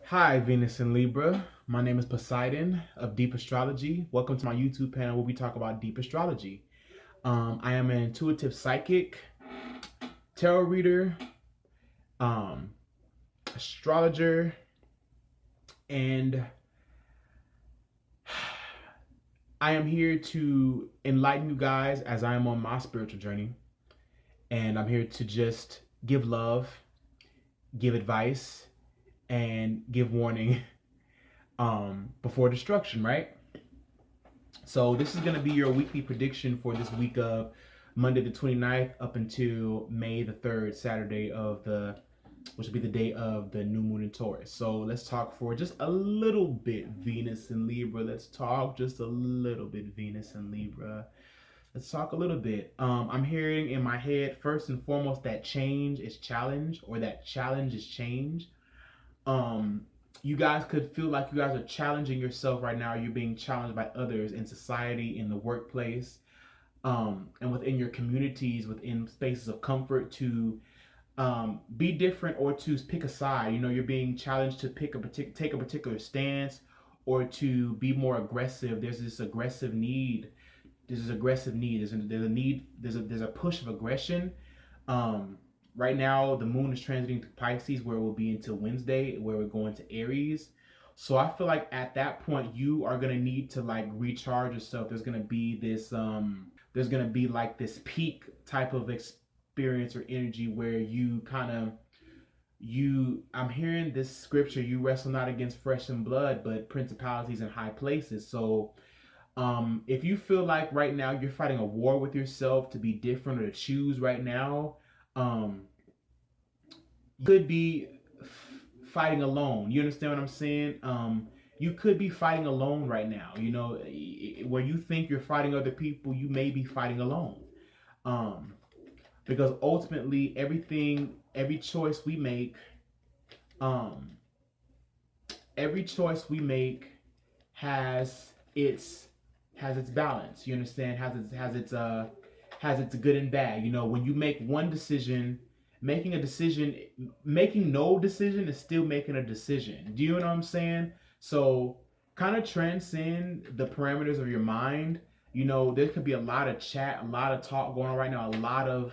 Hi, Venus and Libra. My name is Poseidon of Deep Astrology. Welcome to my YouTube panel where we talk about deep astrology. I am an intuitive psychic, tarot reader, um, astrologer, and I am here to enlighten you guys as I am on my spiritual journey. And I'm here to just give love, give advice, and give warning before destruction, right? So this is going to be your weekly prediction for this week of Monday the 29th up until May the 3rd, Saturday which will be the day of the new moon in Taurus. So let's talk for just a little bit, Venus and Libra. Let's talk just a little bit, Venus and Libra. Let's talk a little bit. I'm hearing in my head, first and foremost, that change is challenge, or that challenge is change. You guys could feel like you guys are challenging yourself right now. You're being challenged by others in society, in the workplace, and within your communities, within spaces of comfort to be different or to pick a side. You know, you're being challenged to take a particular stance or to be more aggressive. There's this aggressive need. There's a need. There's a push of aggression. Right now, the moon is transiting to Pisces, where it will be until Wednesday, where we're going to Aries. So I feel like at that point, you are gonna need to like recharge yourself. There's gonna be this, like this peak type of experience or energy where you kind of, I'm hearing this scripture: you wrestle not against flesh and blood, but principalities in high places. So if you feel like right now you're fighting a war with yourself to be different or to choose right now, you could be fighting alone. You understand what I'm saying? You could be fighting alone right now. You know, where you think you're fighting other people, you may be fighting alone. Um, because ultimately, every choice we make, um, every choice we make has its balance. You understand? Has its good and bad. You know, when you make one decision, making no decision is still making a decision. Do you know what I'm saying? So kind of transcend the parameters of your mind. You know, there could be a lot of chat, a lot of talk going on right now, a lot of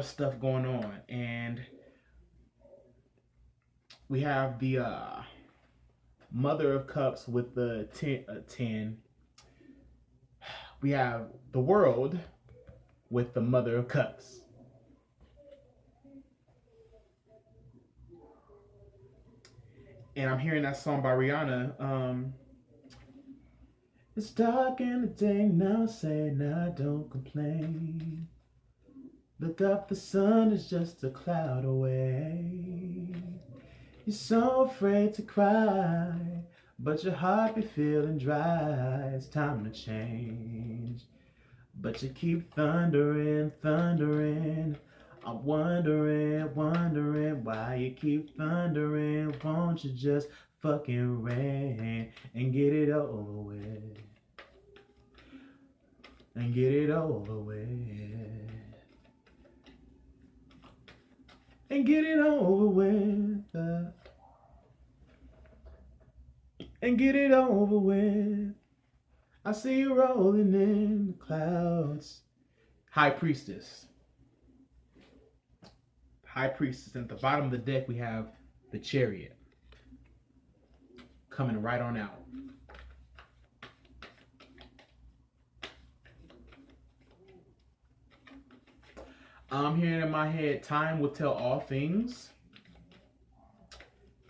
stuff going on. And we have the Mother of Cups with the 10. We have the World with the Mother of Cups. And I'm hearing that song by Rihanna. It's dark in the day now, say now, don't complain. Look up, the sun is just a cloud away. You're so afraid to cry, but your heart be feeling dry. It's time to change, but you keep thundering, thundering. I'm wondering why you keep thundering. Won't you just fucking rain and get it over with? And get it over with. And get it over with. And get it over with. I see you rolling in the clouds. High Priestess. High Priestess. And at the bottom of the deck, we have the Chariot coming right on out. I'm hearing in my head, time will tell all things.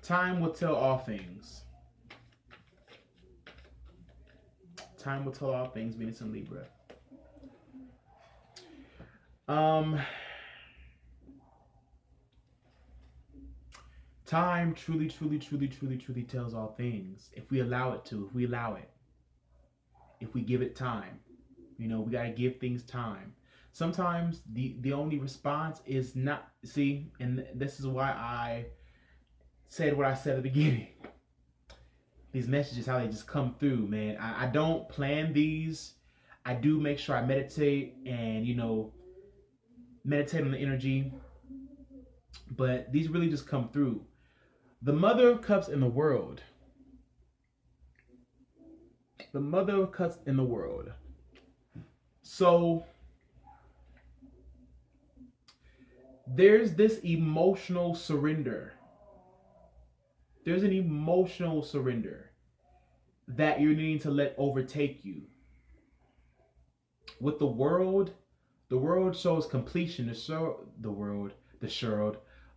Time will tell all things. Time will tell all things, Venus and Libra. Time truly tells all things. If we allow it to, if we allow it. If we give it time. You know, we gotta give things time. Sometimes the only response is not, see, and this is why I said what I said at the beginning. These messages, how they just come through, man. I don't plan these. I do make sure I meditate and, you know, meditate on the energy. But these really just come through. The Mother of Cups in the world. The Mother of Cups in the world. So there's this emotional surrender. There's an emotional surrender that you're needing to let overtake you. With the world shows completion.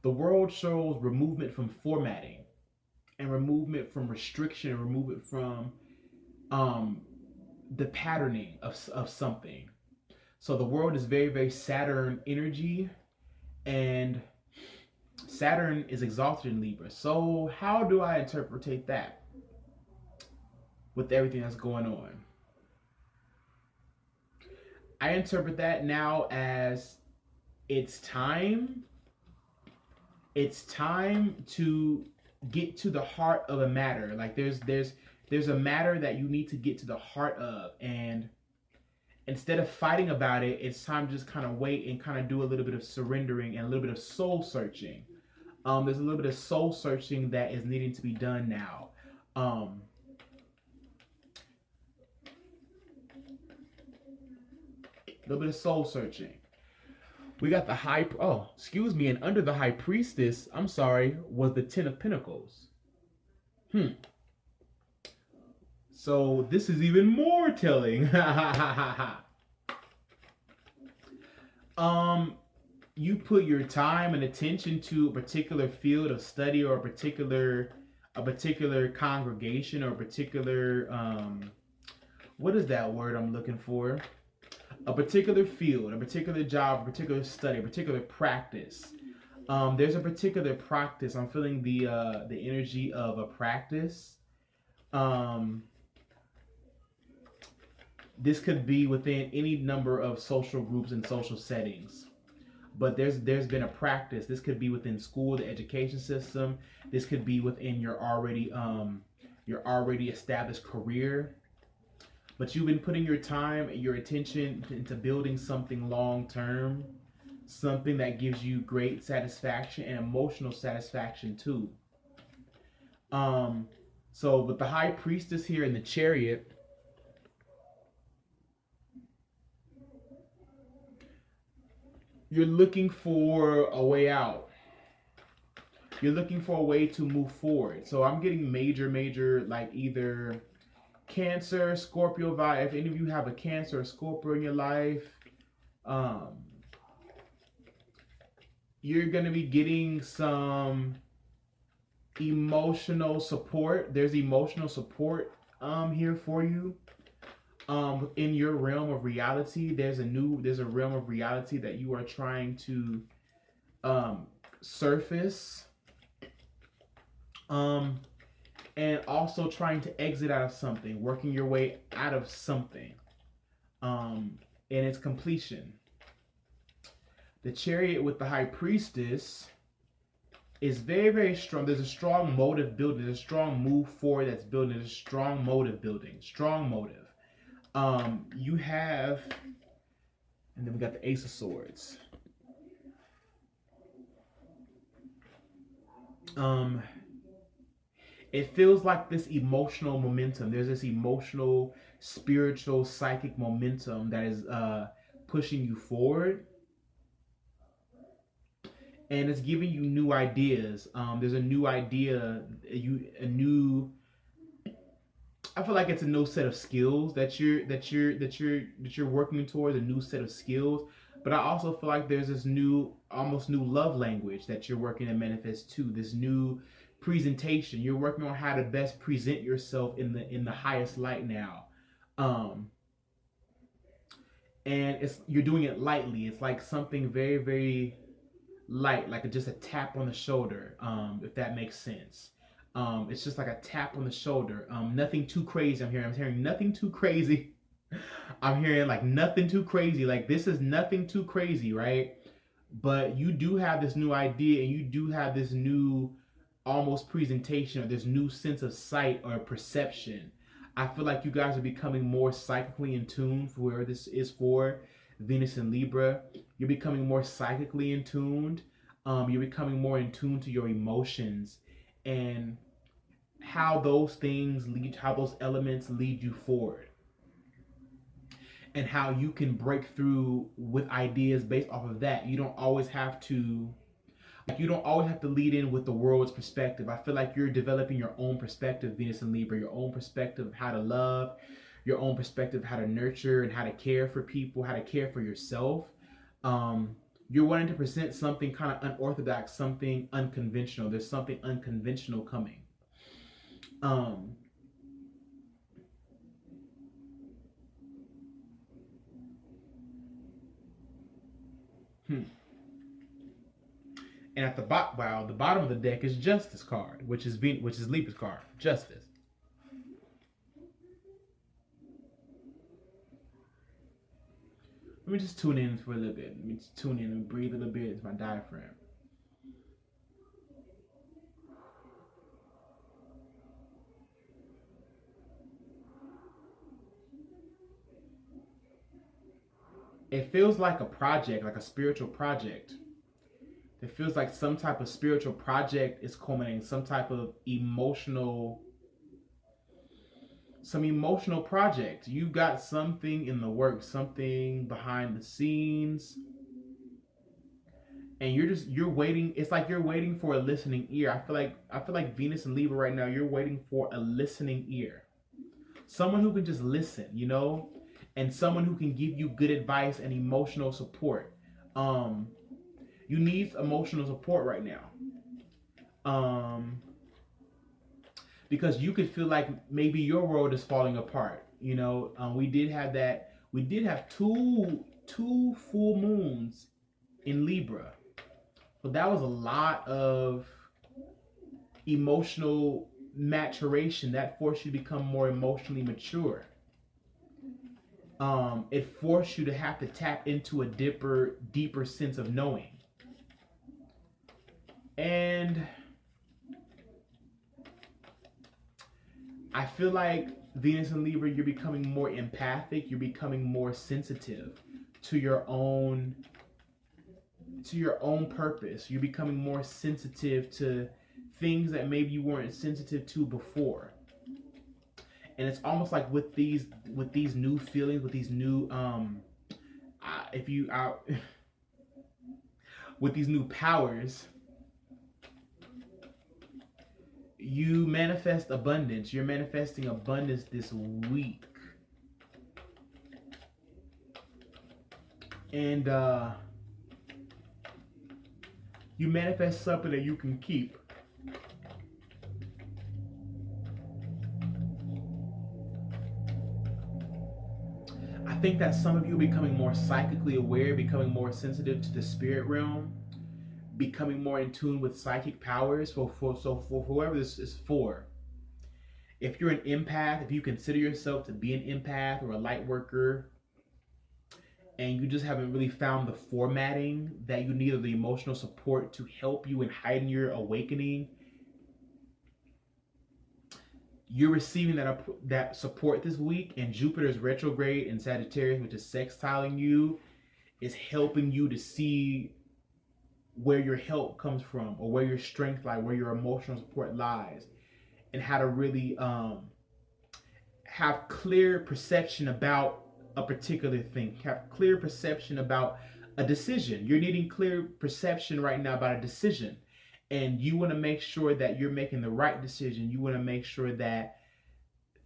The world shows removement from formatting and removement from restriction and removement from the patterning of something. So the world is very, very Saturn energy, and Saturn is exalted in Libra. So how do I interpret that with everything that's going on? I interpret that now as it's time to get to the heart of a matter. Like there's a matter that you need to get to the heart of, and instead of fighting about it, it's time to just kind of wait and kind of do a little bit of surrendering and a little bit of soul searching. There's a little bit of soul searching that is needing to be done now. A little bit of soul searching. We got the and under the High Priestess, I'm sorry, was the Ten of Pentacles. So this is even more telling. You put your time and attention to a particular field of study, or a particular congregation, or a particular what is that word I'm looking for? A particular field, a particular job, a particular study, a particular practice. There's a particular practice. I'm feeling the energy of a practice. This could be within any number of social groups and social settings, but there's been a practice. This could be within school, the education system. This could be within your already established career. But you've been putting your time and your attention into building something long term, something that gives you great satisfaction and emotional satisfaction too. So with the High Priestess here in the Chariot, you're looking for a way out. You're looking for a way to move forward. So I'm getting major, like either Cancer, Scorpio vibe. If any of you have a Cancer or Scorpio in your life, you're going to be getting some emotional support. There's emotional support here for you. In your realm of reality, there's a realm of reality that you are trying to surface. And also trying to exit out of something, working your way out of something, and its completion. The Chariot with the High Priestess is very, very strong. There's a strong motive building. There's a strong move forward that's building. There's a strong motive building. Strong motive. You have, and then we got the Ace of Swords. It feels like this emotional momentum. There's this emotional, spiritual, psychic momentum that is pushing you forward. And it's giving you new ideas. There's a new idea, I feel like it's a new set of skills that you're working towards, a new set of skills. But I also feel like there's this almost new love language that you're working to manifest too. This new presentation. You're working on how to best present yourself in the highest light now. And you're doing it lightly. It's like something very, very light, like just a tap on the shoulder, if that makes sense. It's just like a tap on the shoulder. Nothing too crazy. I'm hearing nothing too crazy. I'm hearing like nothing too crazy. Like this is nothing too crazy, right? But you do have this new idea, and you do have this new almost presentation, or this new sense of sight or perception. I feel like you guys are becoming more psychically in tune for where this is for Venus and Libra. You're becoming more psychically in tuned. You're becoming more in tune to your emotions. and how those things lead, how those elements lead you forward, and how you can break through with ideas based off of that. You don't always have to lead in with the world's perspective. I feel like you're developing your own perspective, Venus and Libra, your own perspective of how to love, your own perspective of how to nurture and how to care for people, how to care for yourself. Um, you're wanting to present something kind of unorthodox, something unconventional. There's something unconventional coming. Um, hmm. And at the the bottom of the deck is Justice card, which is Libra's card, Justice. Let me just tune in for a little bit. Let me just tune in and breathe a little bit into my diaphragm. It feels like a project, like a spiritual project. It feels like some type of spiritual project is culminating, some emotional project. You got something in the works, something behind the scenes, and you're waiting. It's like you're waiting for a listening ear. I feel like Venus and Libra right now, you're waiting for a listening ear. Someone who can just listen, and someone who can give you good advice and emotional support. You need emotional support right now. Because you could feel like maybe your world is falling apart. We did have that. We did have two full moons in Libra, but that was a lot of emotional maturation that forced you to become more emotionally mature. It forced you to have to tap into a deeper sense of knowing. And I feel like Venus and Libra, you're becoming more empathic, you're becoming more sensitive to your own purpose. You're becoming more sensitive to things that maybe you weren't sensitive to before. And it's almost like with these new feelings, with these new with these new powers, you manifest abundance. You're manifesting abundance this week. And you manifest something that you can keep. I think that some of you are becoming more psychically aware, becoming more sensitive to the spirit realm, becoming more in tune with psychic powers. For whoever this is for. If you're an empath, if you consider yourself to be an empath or a light worker, and you just haven't really found the formatting that you need, or the emotional support to help you in heighten your awakening, you're receiving that support this week. And Jupiter's retrograde in Sagittarius, which is sextiling you, is helping you to see where your help comes from, or where your strength lies, where your emotional support lies, and how to really have clear perception about a particular thing, have clear perception about a decision. You're needing clear perception right now about a decision, and you want to make sure that you're making the right decision. You want to make sure that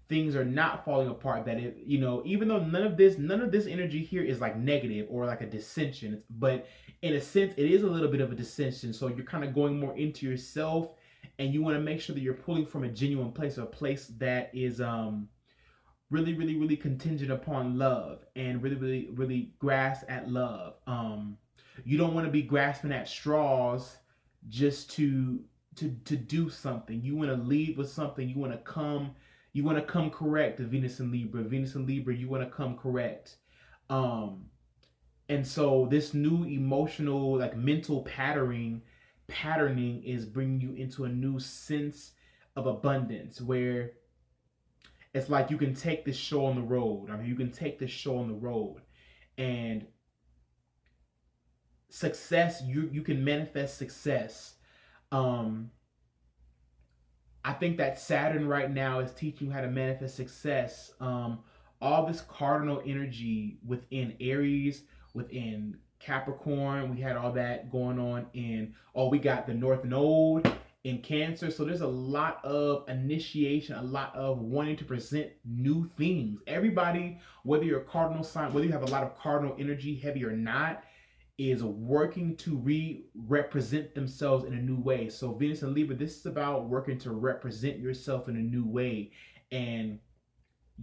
things are not falling apart, that even though none of this energy here is like negative or like a dissension, but in a sense it is a little bit of a dissension. So you're kind of going more into yourself, and you want to make sure that you're pulling from a genuine place, a place that is really, really, really contingent upon love, and really, really, really grasp at love. You don't want to be grasping at straws just to do something. You want to lead with something. You want to come correct. Venus and Libra, you want to come correct. And so this new emotional, like mental patterning is bringing you into a new sense of abundance, where it's like you can take this show on the road. You can take this show on the road, and success, you can manifest success I think that Saturn right now is teaching you how to manifest success. All this cardinal energy within Aries, within Capricorn, we had all that going on in, oh, we got the North Node in Cancer. So there's a lot of initiation, a lot of wanting to present new things. Everybody, whether you're a cardinal sign, whether you have a lot of cardinal energy, heavy or not, is working to represent themselves in a new way. So Venus and Libra, this is about working to represent yourself in a new way. And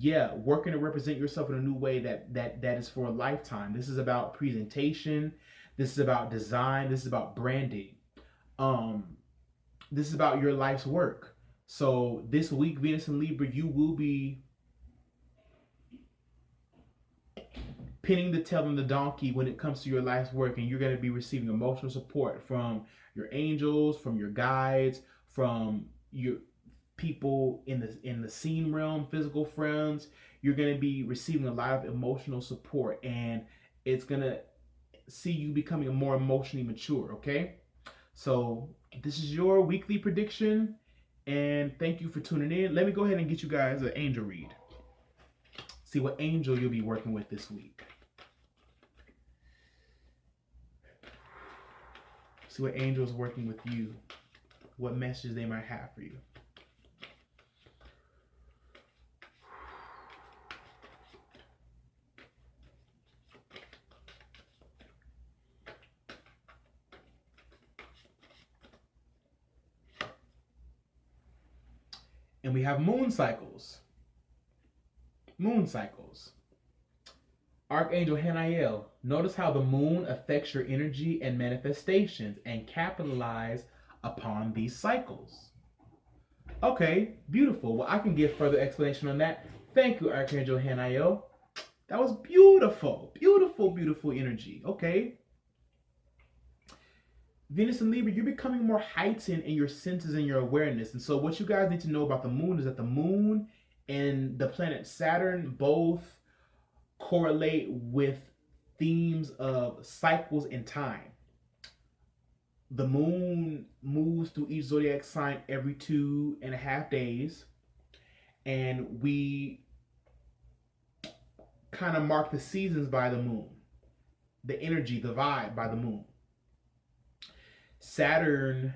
yeah, working to represent yourself in a new way that is for a lifetime. This is about presentation. This is about design. This is about branding. Um, this is about your life's work. So this week, Venus and Libra, you will be pinning the tail on the donkey when it comes to your life's work, and you're going to be receiving emotional support from your angels, from your guides, from your people in the scene realm, physical friends. You're going to be receiving a lot of emotional support, and it's going to see you becoming more emotionally mature. Okay, so this is your weekly prediction, and thank you for tuning in. Let me go ahead and get you guys an angel read. See what angel you'll be working with this week. See what angel is working with you. What messages they might have for you. And we have moon cycles. Moon cycles. Archangel Haniel, notice how the moon affects your energy and manifestations, and capitalize upon these cycles. Okay, beautiful. Well, I can give further explanation on that. Thank you, Archangel Haniel. That was beautiful. Beautiful, beautiful energy. Okay. Venus and Libra, you're becoming more heightened in your senses and your awareness. And so what you guys need to know about the moon is that the moon and the planet Saturn both correlate with themes of cycles in time. The moon moves through each zodiac sign every 2.5 days, and we kind of mark the seasons by the moon, the energy, the vibe by the moon. Saturn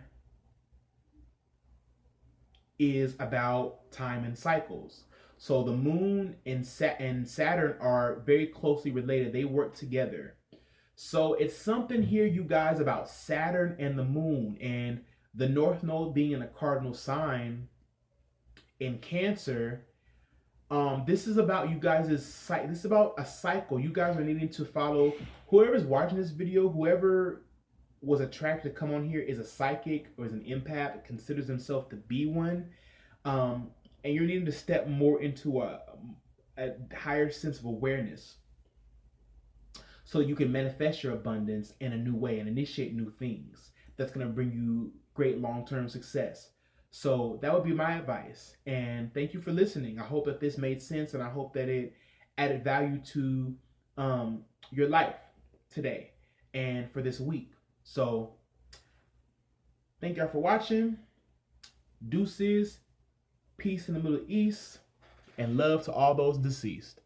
is about time and cycles. So the moon and Saturn are very closely related. They work together. So it's something here, you guys, about Saturn and the moon, and the North Node being in a cardinal sign in Cancer. This is about you guys' this is about a cycle. You guys are needing to follow. Whoever's watching this video, whoever was attracted to come on here is a psychic or is an empath, considers himself to be one. And you're needing to step more into a higher sense of awareness so you can manifest your abundance in a new way and initiate new things that's going to bring you great long-term success. So that would be my advice. And thank you for listening. I hope that this made sense, and I hope that it added value to your life today and for this week. So thank y'all for watching. Deuces. Peace in the Middle East, and love to all those deceased.